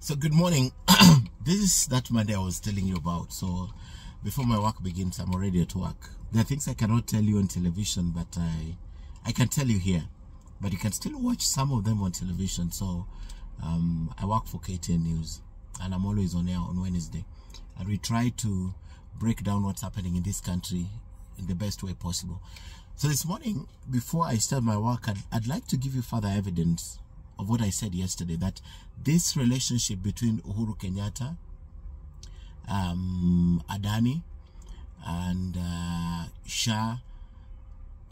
So good morning. This is that Monday I was telling you about. So before my work begins, I'm already at work. There are things I cannot tell you on television, but I can tell you here. But you can still watch some of them on television. So I work for KTN News, and I'm always on air on Wednesday. And we try to break down what's happening in this country in the best way possible. So this morning, before I start my work, I'd like to give you further evidence of what I said yesterday, that this relationship between Uhuru Kenyatta, Adani, and Shah,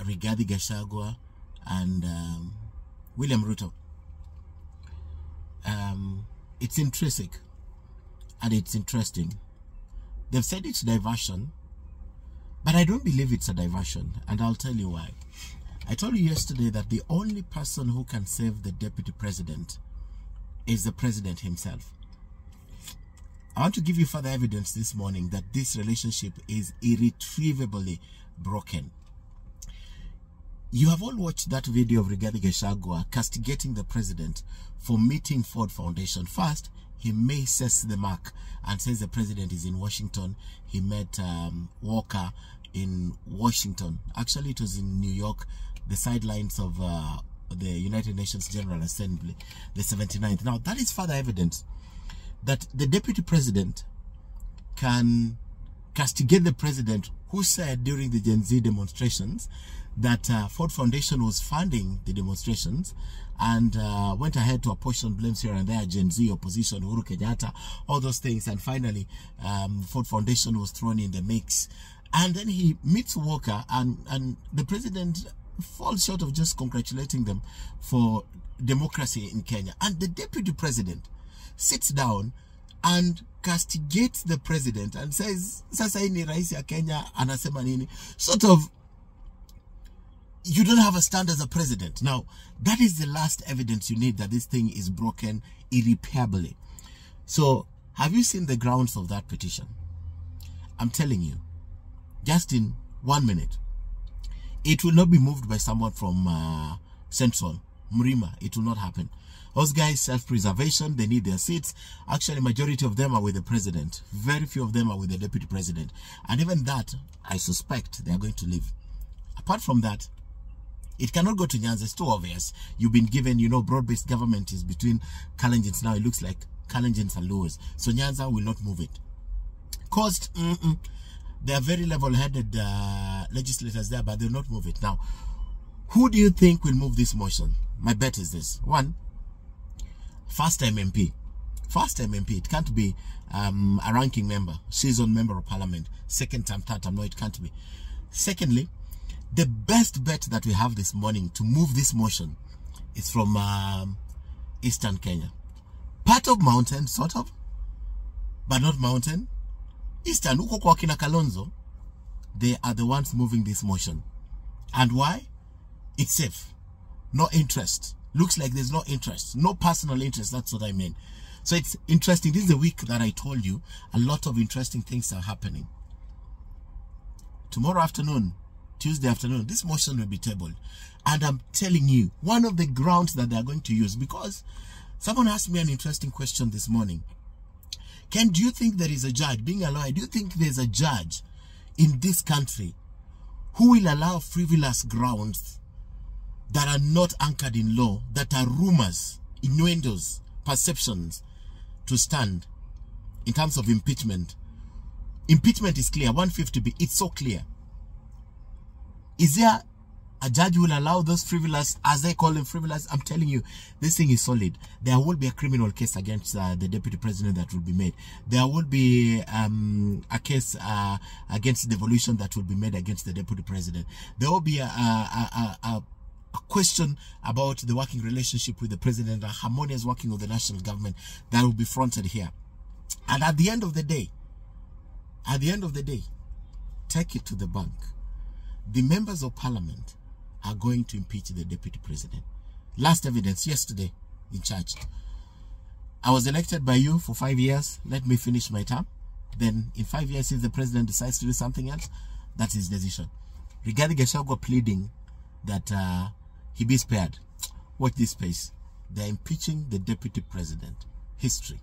Rigathi Gachagua, and William Ruto, it's intrinsic and it's interesting. They've said it's diversion, but I don't believe it's a diversion, and I'll tell you why. I told you yesterday that the only person who can save the deputy president is the president himself. I want to give you further evidence this morning that this relationship is irretrievably broken. You have all watched that video of Rigathi Gachagua castigating the president for meeting Ford Foundation. First, he misses the mark and says the president is in Washington. He met Walker in Washington. Actually, it was in New York, the sidelines of the United Nations General Assembly, the 79th. Now, that is further evidence that the deputy president can castigate the president who said during the Gen Z demonstrations that Ford Foundation was funding the demonstrations and went ahead to apportion blames here and there, Gen Z, opposition, Uhuru Kenyatta, all those things. And finally, Ford Foundation was thrown in the mix. And then he meets Walker, and the president falls short of just congratulating them for democracy in Kenya. And the deputy president sits down and castigates the president and says, "Sasa hii ni rais ya Kenya, anasema nini?" Sort of, you don't have a stand as a president. Now, that is the last evidence you need that this thing is broken irreparably. So, have you seen the grounds of that petition? I'm telling you, just in 1 minute, it will not be moved by someone from Central, Mrima. It will not happen. Those guys, self-preservation, they need their seats. Actually, majority of them are with the president. Very few of them are with the deputy president. And even that, I suspect they are going to leave. Apart from that, it cannot go to Nyanza. It's too obvious. You've been given, you know, broad-based government is between Kalenjins now. It looks like Kalenjins and Luos. So Nyanza will not move it. Caused, they are very level-headed legislators there, but they'll not move it. Now, who do you think will move this motion? My bet is this. One, first-time MP. First-time MP. It can't be a ranking member, seasoned member of parliament. Second time, third time. No, it can't be. Secondly, the best bet that we have this morning to move this motion is from Eastern Kenya. Part of mountain, sort of, but not mountain. Eastern, huko kwa kina Kalonzo, they are the ones moving this motion. And why? It's safe. No interest. Looks like there's no interest. No personal interest. That's what I mean. So it's interesting. This is the week that I told you a lot of interesting things are happening. Tomorrow afternoon, Tuesday afternoon, this motion will be tabled. And I'm telling you, one of the grounds that they are going to use, because someone asked me an interesting question this morning. Ken, do you think there is a judge, being a lawyer, do you think there's a judge in this country who will allow frivolous grounds that are not anchored in law, that are rumors, innuendos, perceptions to stand in terms of impeachment? Impeachment is clear, 150B, it's so clear. Is there a judge who will allow those frivolous, as they call them frivolous? I'm telling you, this thing is solid. There will be a criminal case against the deputy president that will be made. There will be a case against devolution that will be made against the deputy president. There will be a question about the working relationship with the president, a harmonious working of the national government that will be fronted here. And at the end of the day, take it to the bank. The members of parliament are going to impeach the deputy president. Last evidence yesterday in church. I was elected by you for 5 years. Let me finish my term. Then in 5 years, if the president decides to do something else, that's his decision. Regarding Gachagua pleading that he be spared. Watch this space. They're impeaching the deputy president. History.